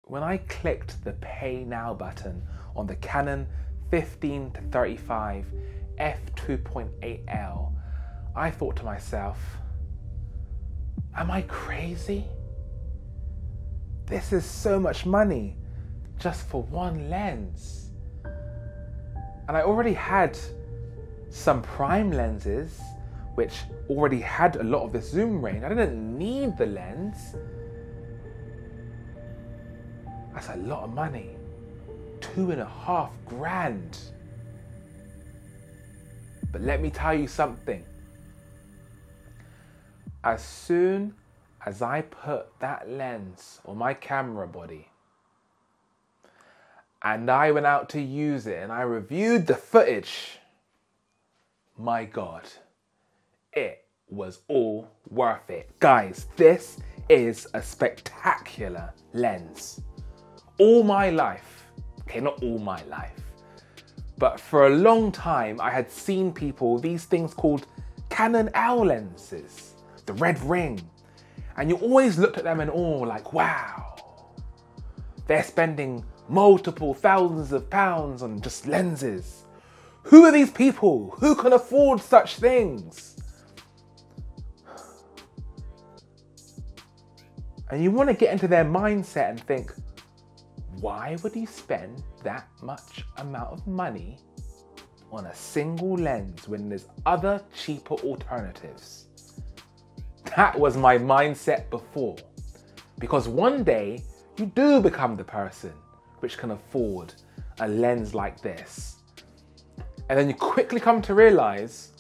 when I clicked the Pay Now button on the Canon 15-35 f2.8L, I thought to myself, am I crazy? This is so much money just for one lens. And I already had some prime lenses which already had a lot of this zoom range. I didn't need the lens. That's a lot of money. $2.5 grand. But let me tell you something. As soon as I put that lens on my camera body and I went out to use it and I reviewed the footage, my God, it was all worth it. Guys, this is a spectacular lens. All my life, okay, not all my life, but for a long time I had seen people with these things called Canon L lenses, the red ring. And you always looked at them in awe, like, wow, they're spending multiple thousands of pounds on just lenses. Who are these people? Who can afford such things? And you want to get into their mindset and think, why would you spend that much amount of money on a single lens when there's other cheaper alternatives? That was my mindset before. Because one day you do become the person which can afford a lens like this. And then you quickly come to realize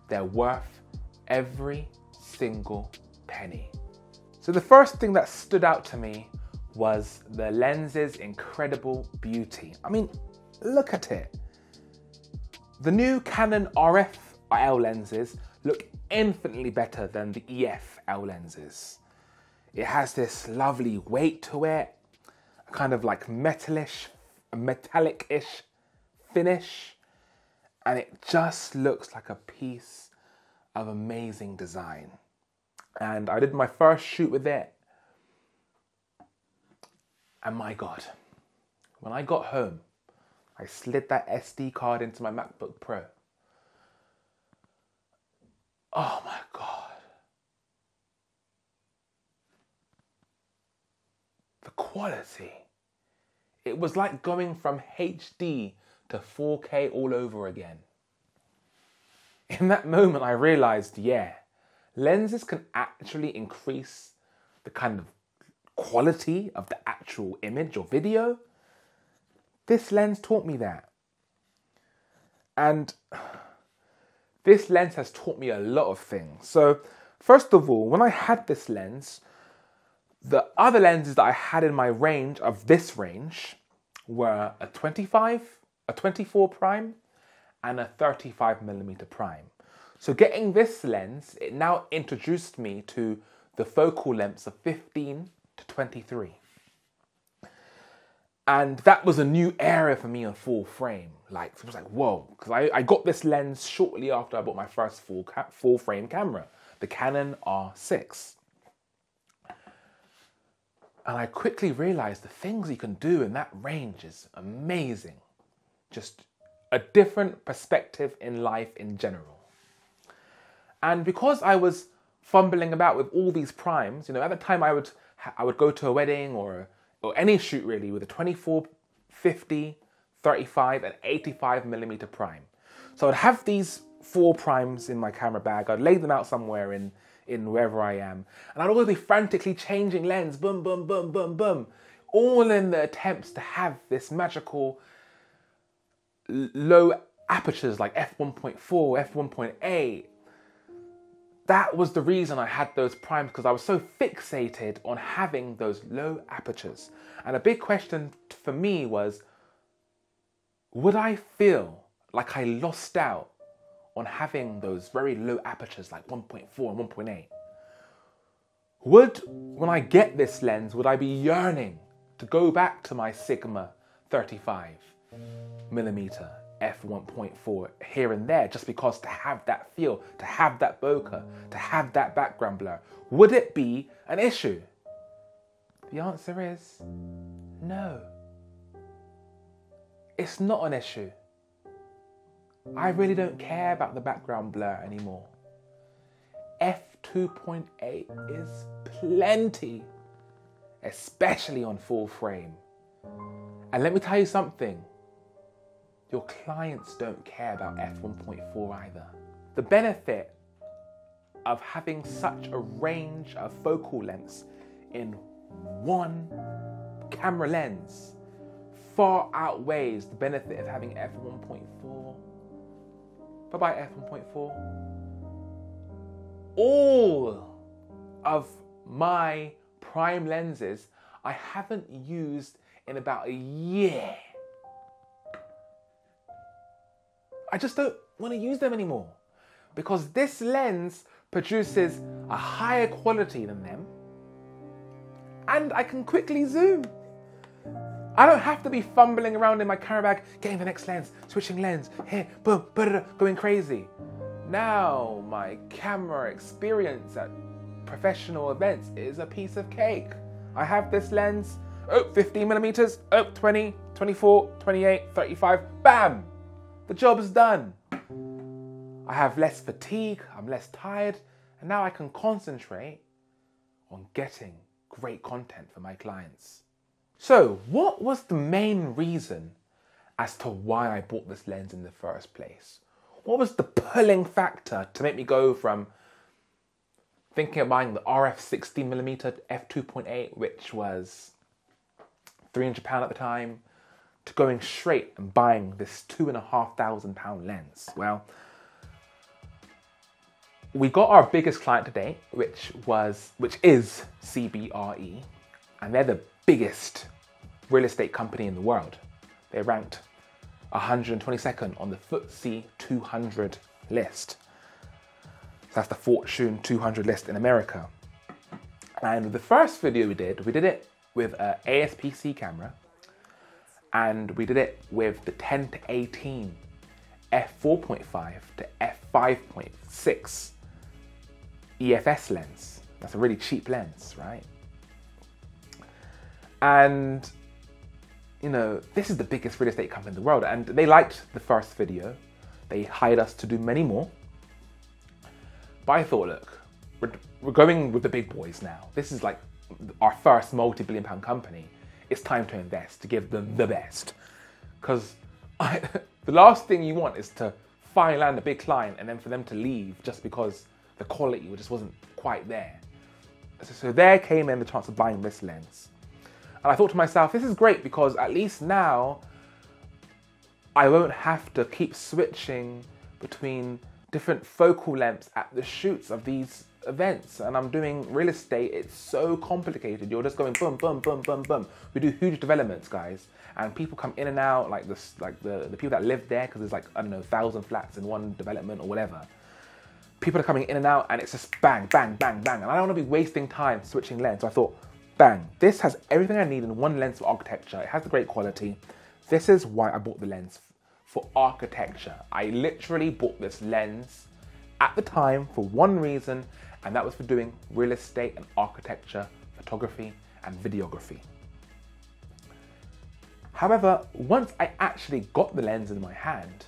they're worth every single penny. So the first thing that stood out to me was the lens's incredible beauty. I mean, look at it. The new Canon RF L lenses look infinitely better than the EF L lenses. It has this lovely weight to it, a kind of like metallic-ish finish, and it just looks like a piece of amazing design. And I did my first shoot with it, and my God, when I got home, I slid that SD card into my MacBook Pro. Oh my God. The quality. It was like going from HD to 4K all over again. In that moment, I realized, yeah, lenses can actually increase the kind of quality of the actual image or video. This lens taught me that. And this lens has taught me a lot of things. So first of all, when I had this lens, the other lenses that I had in my range of this range were a 25, a 24 prime, and a 35mm prime. So getting this lens, it now introduced me to the focal lengths of 15 to 23. And that was a new area for me on full frame. Like, it was like, whoa, because I got this lens shortly after I bought my first full frame camera, the Canon R6. And I quickly realized the things you can do in that range is amazing. Just a different perspective in life in general. And because I was fumbling about with all these primes, at the time I would go to a wedding or any shoot really with a 24, 50, 35 and 85mm prime. So I'd have these 4 primes in my camera bag. I'd lay them out somewhere in wherever I am. And I'd always be frantically changing lens, boom, boom, boom, boom, boom. All in the attempts to have this magical low apertures like f1.4, f1.8. That was the reason I had those primes, because I was so fixated on having those low apertures. And a big question for me was, would I feel like I lost out on having those very low apertures like 1.4 and 1.8? When I get this lens, would I be yearning to go back to my Sigma 35mm f1.4 here and there, just because to have that feel, to have that bokeh, to have that background blur? Would it be an issue? The answer is No, it's not an issue. I really don't care about the background blur anymore. f2.8 is plenty, especially on full frame. And let me tell you something, your clients don't care about f1.4 either. The benefit of having such a range of focal lengths in one camera lens far outweighs the benefit of having f1.4. Bye-bye f1.4. All of my prime lenses I haven't used in about a year. I just don't want to use them anymore because this lens produces a higher quality than them and I can quickly zoom. I don't have to be fumbling around in my camera bag, getting the next lens, switching lens, here, boom, going crazy. Now my camera experience at professional events is a piece of cake. I have this lens, 15 millimeters, 20, 24, 28, 35, bam! The job's done. I have less fatigue, I'm less tired, and now I can concentrate on getting great content for my clients. So, what was the main reason as to why I bought this lens in the first place? What was the pulling factor to make me go from thinking of buying the RF 16mm f2.8, which was £300 at the time, to going straight and buying this £2,500 lens? Well, we got our biggest client to date, which is CBRE, and they're the biggest real estate company in the world. They're ranked 122nd on the FTSE 200 list. So that's the Fortune 200 list in America. And the first video we did it with an ASPC camera, and we did it with the 10-18 f4.5 to f5.6 EFS lens. That's a really cheap lens, right? And you know, this is the biggest real estate company in the world, and they liked the first video. They hired us to do many more. But I thought, look, we're going with the big boys now. This is like our first multi-billion-pound company. It's time to invest, to give them the best. Because the last thing you want is to finally land a big client and then for them to leave just because the quality just wasn't quite there. So there came in the chance of buying this lens. And I thought to myself, this is great because at least now I won't have to keep switching between different focal lengths at the shoots of these events. And I'm doing real estate, it's so complicated. You're just going boom, boom, boom, boom, boom. We do huge developments, guys. And people come in and out, like this, like the people that live there, because there's like, I don't know, 1,000 flats in one development or whatever. People are coming in and out and it's just bang, bang, bang, bang. And I don't want to be wasting time switching lens. So I thought, bang, this has everything I need in one lens for architecture. It has the great quality. This is why I bought the lens, for architecture. I literally bought this lens at the time for one reason, and that was for doing real estate and architecture, photography and videography. However, once I actually got the lens in my hand,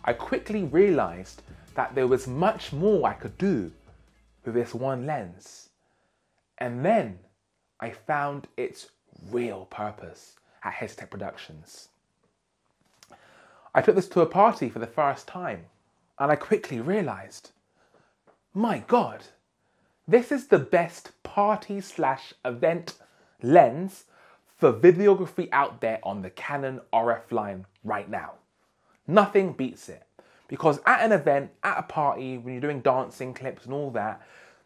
I quickly realized that there was much more I could do with this one lens. And then I found its real purpose at Tech Productions. I took this to a party for the first time and I quickly realized, my God, this is the best party/event lens for videography out there on the Canon RF line right now. Nothing beats it. Because at an event, at a party, when you're doing dancing clips and all that,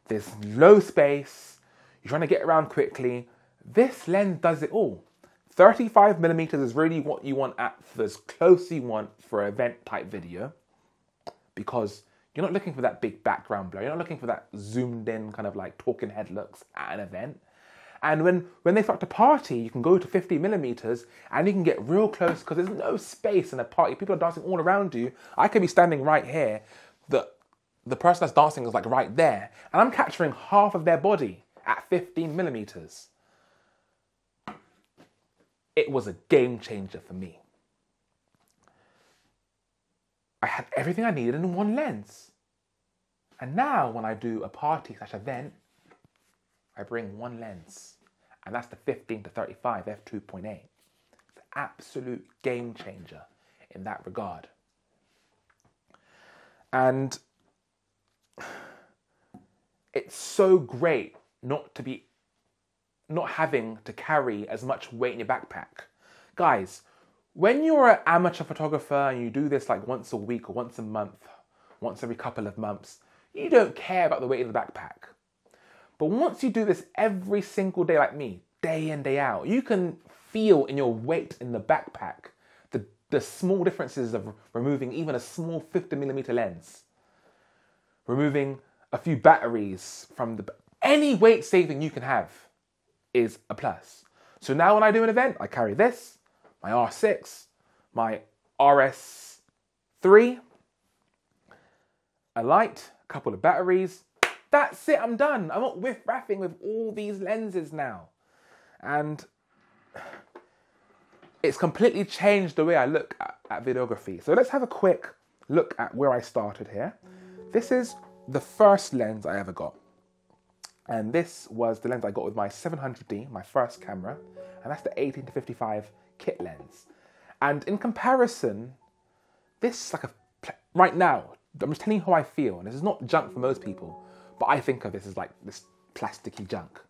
there's low space, you're trying to get around quickly. This lens does it all. 35mm is really what you want at as close you want for event type video, because you're not looking for that big background blur. You're not looking for that zoomed in kind of like talking head looks at an event. And when they start to party, you can go to 50mm and you can get real close because there's no space in a party. People are dancing all around you. I could be standing right here. The person that's dancing is like right there. And I'm capturing half of their body at 15mm. it was a game changer for me. I had everything I needed in one lens. And now when I do a party/event, I bring one lens. And that's the 15-35 f2.8. It's an absolute game changer in that regard. And it's so great not having to carry as much weight in your backpack. Guys, when you're an amateur photographer and you do this like once a week or once a month, once every couple of months, you don't care about the weight in the backpack. But once you do this every single day like me, day in, day out, you can feel in your weight in the backpack the small differences of removing even a small 50mm lens, removing a few batteries from any weight saving you can have is a plus. So now when I do an event, I carry this, my R6, my RS3, a light, a couple of batteries. That's it, I'm done. I'm not whiff-raffing with all these lenses now. And it's completely changed the way I look at videography. So let's have a quick look at where I started here. This is the first lens I ever got. And this was the lens I got with my 700D, my first camera. And that's the 18-55 kit lens. And in comparison, this is like right now, I'm just telling you how I feel. And this is not junk for most people, but I think of this as like this plasticky junk.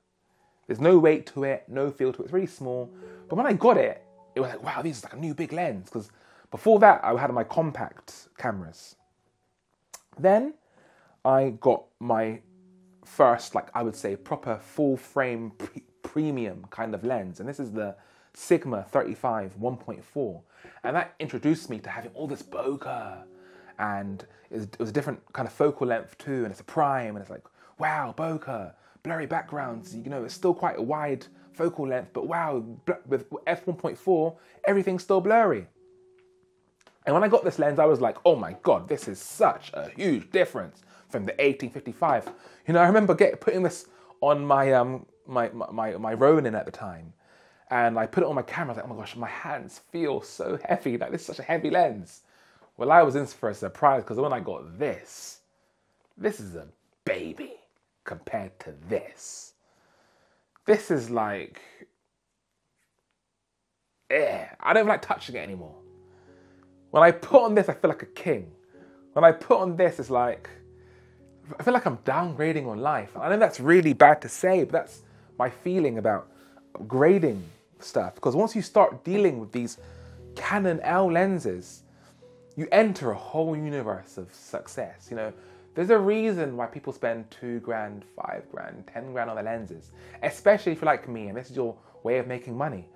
There's no weight to it, no feel to it. It's really small. But when I got it, it was like, wow, this is like a new big lens. Because before that, I had my compact cameras. Then I got my first, like I would say, proper full frame premium kind of lens. And this is the Sigma 35 1.4. And that introduced me to having all this bokeh. And it was a different kind of focal length too. And it's a prime. And it's like, wow, bokeh, blurry backgrounds. You know, it's still quite a wide focal length. But wow, with f1.4, everything's still blurry. And when I got this lens, I was like, oh my God, this is such a huge difference from the 18-55. You know, I remember putting this on my my Ronin at the time. And I put it on my camera. I was like, oh my gosh, my hands feel so heavy. Like, this is such a heavy lens. Well, I was in for a surprise because when I got this is a baby compared to this. This is like, I don't like touching it anymore. When I put on this, I feel like a king. When I put on this, it's like, I feel like I'm downgrading on life. I know that's really bad to say, but that's my feeling about grading stuff. Because once you start dealing with these Canon L lenses, you enter a whole universe of success. You know, there's a reason why people spend $2 grand, $5 grand, $10 grand on their lenses, especially if you're like me and this is your way of making money.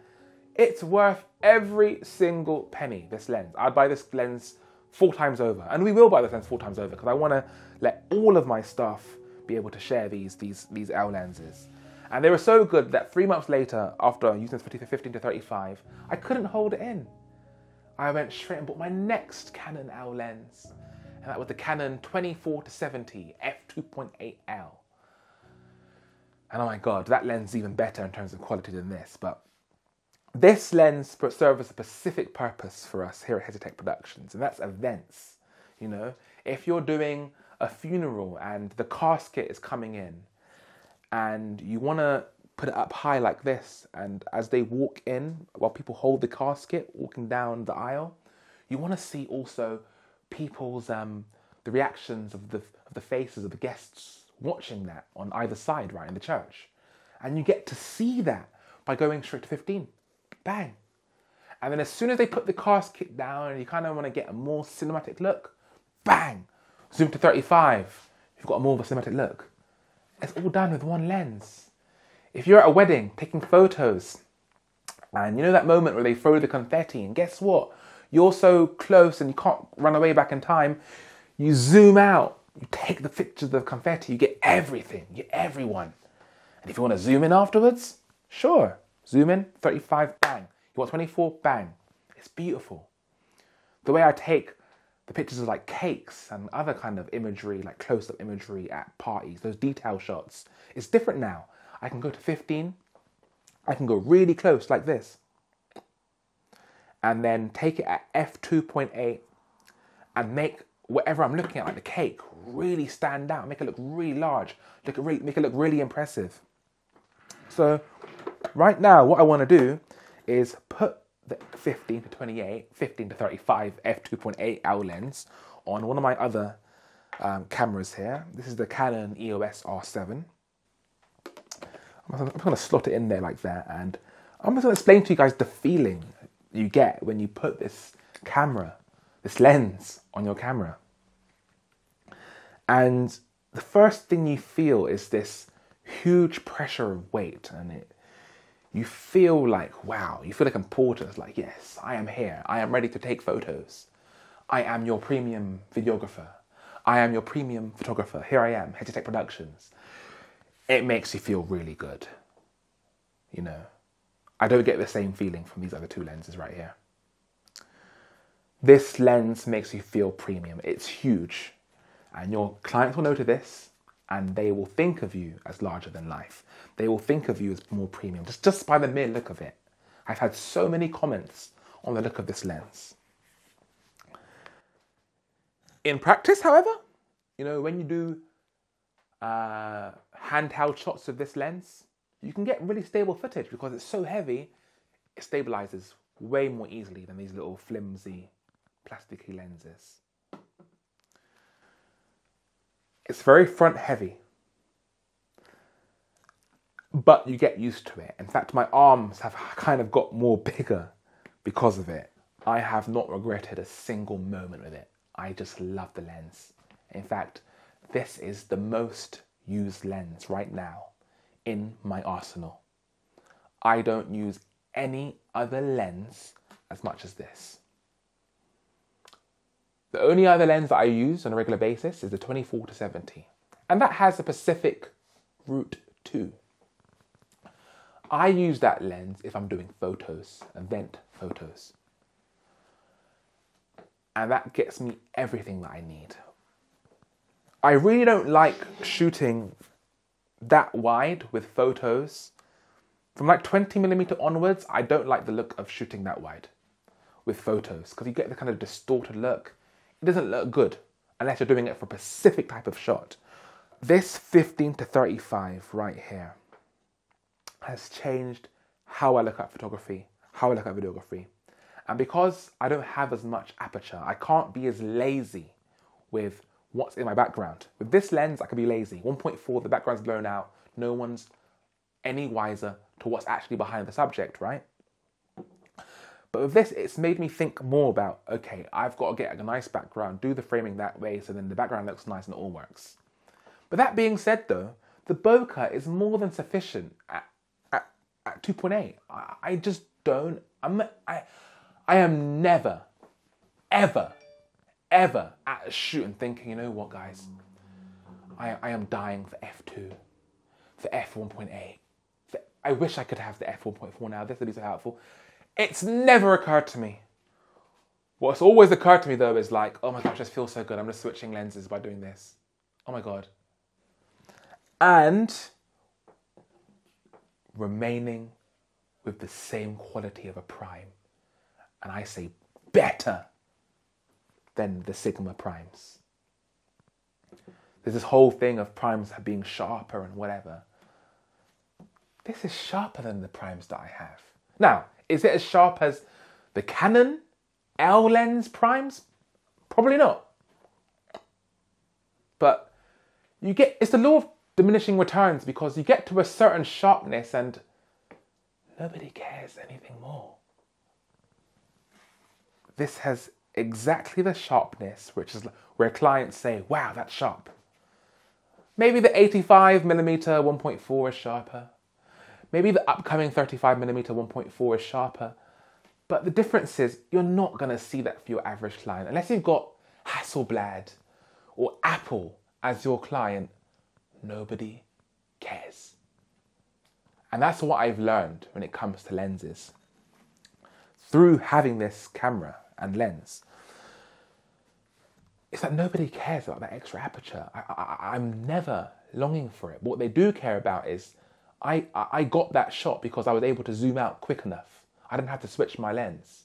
It's worth every single penny, this lens. I'd buy this lens 4 times over, and we will buy this lens 4 times over because I want to let all of my staff be able to share these L lenses. And they were so good that 3 months later, after using this 15-35, I couldn't hold it in. I went straight and bought my next Canon L lens, and that was the Canon 24-70 f2.8L. And oh my God, that lens is even better in terms of quality than this. But this lens serves a specific purpose for us here at Hesitech Productions, and that's events. You know, if you're doing a funeral and the casket is coming in, and you want to put it up high like this, and as they walk in, while people hold the casket, walking down the aisle, you want to see also people's the reactions of the faces of the guests watching that on either side, right, in the church. And you get to see that by going straight to 15. Bang. And then as soon as they put the casket down and you kind of want to get a more cinematic look, bang, zoom to 35. You've got a more of a cinematic look. It's all done with one lens. If you're at a wedding taking photos, and you know that moment where they throw the confetti, and guess what? You're so close and you can't run away back in time. You zoom out, you take the picture of the confetti, you get everything, you get everyone. And if you want to zoom in afterwards, sure. Zoom in, 35, bang. You want 24, bang. It's beautiful. The way I take the pictures of like cakes and other kind of imagery, like close-up imagery at parties, those detail shots, it's different now. I can go to 15, I can go really close like this. and then take it at f2.8 and make whatever I'm looking at, like the cake, really stand out, make it look really large, make it look really impressive. So right now, what I want to do is put the 15 to 28, 15 to 35 f2.8 L lens on one of my other cameras here. This is the Canon EOS R7. I'm going to slot it in there like that, and I'm just going to explain to you guys the feeling you get when you put this lens on your camera. And the first thing you feel is this huge pressure of weight, and you feel like, wow, you feel like important. It's like, yes, I am here. I am ready to take photos. I am your premium videographer. I am your premium photographer. Here I am, Head to Tech Productions. It makes you feel really good. You know, I don't get the same feeling from these other two lenses right here. This lens makes you feel premium. It's huge. And your clients will notice this, and they will think of you as larger than life. They will think of you as more premium, just by the mere look of it. I've had so many comments on the look of this lens. In practice, however, you know, when you do handheld shots of this lens, you can get really stable footage because it's so heavy, it stabilizes way more easily than these little flimsy, plasticky lenses. It's very front heavy, but you get used to it. In fact, my arms have kind of got more bigger because of it. I have not regretted a single moment with it. I just love the lens. In fact, this is the most used lens right now in my arsenal. I don't use any other lens as much as this. The only other lens that I use on a regular basis is the 24-70, and that has a Pacific Route 2. I use that lens if I'm doing photos, event photos. And that gets me everything that I need. I really don't like shooting that wide with photos. From like 20mm onwards, I don't like the look of shooting that wide with photos because you get the kind of distorted look. It doesn't look good unless you're doing it for a specific type of shot. This 15 to 35 right here has changed how I look at photography, how I look at videography. And because I don't have as much aperture, I can't be as lazy with what's in my background. With this lens, I can be lazy. 1.4, the background's blown out. No one's any wiser to what's actually behind the subject, right? But with this, it's made me think more about, okay, I've got to get a nice background, do the framing that way, so then the background looks nice and it all works. But that being said though, the bokeh is more than sufficient at 2.8. I just don't, I am never, ever at a shoot and thinking, you know what guys, I am dying for f2, for f1.8. I wish I could have the f1.4 now, this would be so helpful. It's never occurred to me. What's always occurred to me though is like, oh my gosh, this feels so good. I'm just switching lenses by doing this. Oh my God. And remaining with the same quality of a prime. And I say better than the Sigma primes. There's this whole thing of primes being sharper and whatever. This is sharper than the primes that I have. Now, is it as sharp as the Canon L lens primes? Probably not. But it's the law of diminishing returns because you get to a certain sharpness and nobody cares anything more. This has exactly the sharpness, which is where clients say, wow, that's sharp. Maybe the 85mm 1.4 is sharper. Maybe the upcoming 35mm 1.4 is sharper. But the difference is you're not going to see that for your average client. Unless you've got Hasselblad or Apple as your client, nobody cares. And that's what I've learned when it comes to lenses. Through having this camera and lens, it's that nobody cares about that extra aperture. I'm never longing for it. But what they do care about is I got that shot because I was able to zoom out quick enough. I didn't have to switch my lens.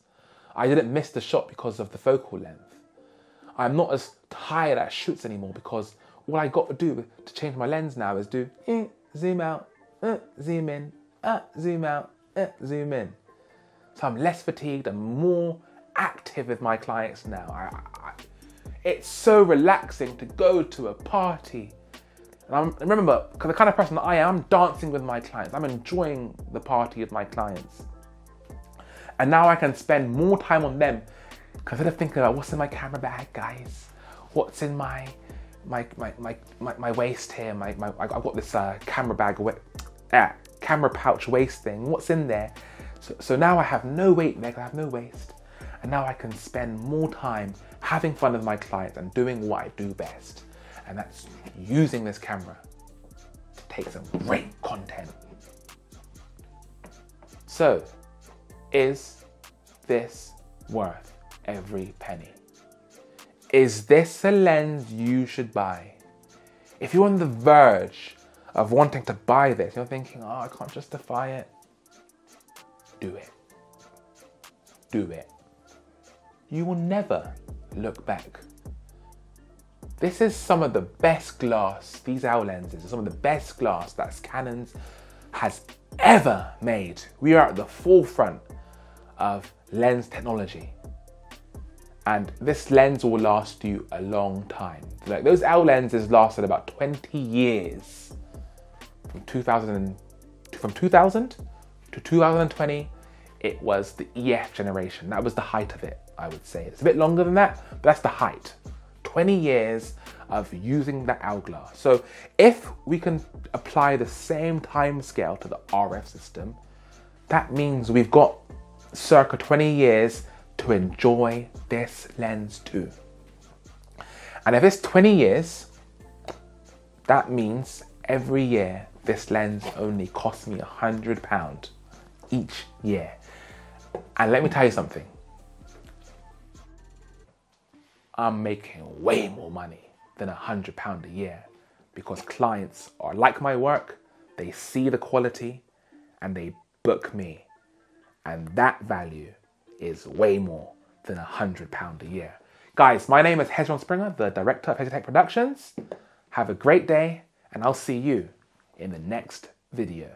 I didn't miss the shot because of the focal length. I'm not as tired at shoots anymore because all I got to do to change my lens now is do zoom out, zoom in, zoom out, zoom in. So I'm less fatigued and more active with my clients now. It's so relaxing to go to a party. And remember, because the kind of person that I am, I'm dancing with my clients. I'm enjoying the party with my clients. And now I can spend more time on them. Because instead of thinking about what's in my camera bag, guys, what's in my waist here, I've got this camera bag, camera pouch waist thing, what's in there? So now I have no weight there, I have no waist. And now I can spend more time having fun with my clients and doing what I do best. And that's using this camera to take some great content. So, is this worth every penny? Is this a lens you should buy? If you're on the verge of wanting to buy this, you're thinking, I can't justify it. Do it. Do it. You will never look back. This is some of the best glass, these OWL lenses are some of the best glass that Canon has ever made. We are at the forefront of lens technology. And this lens will last you a long time. Like those OWL lenses lasted about 20 years. From 2000 to 2020, it was the EF generation. That was the height of it, I would say. It's a bit longer than that, but that's the height. 20 years of using the OWL glass. So if we can apply the same time scale to the RF system, that means we've got circa 20 years to enjoy this lens too. And if it's 20 years, that means every year this lens only costs me £100 each year. And let me tell you something. I'm making way more money than £100 a year because clients are like my work, they see the quality and they book me. And that value is way more than £100 a year. Guys, my name is Hezron Springer, the director of Hezron Productions. Have a great day and I'll see you in the next video.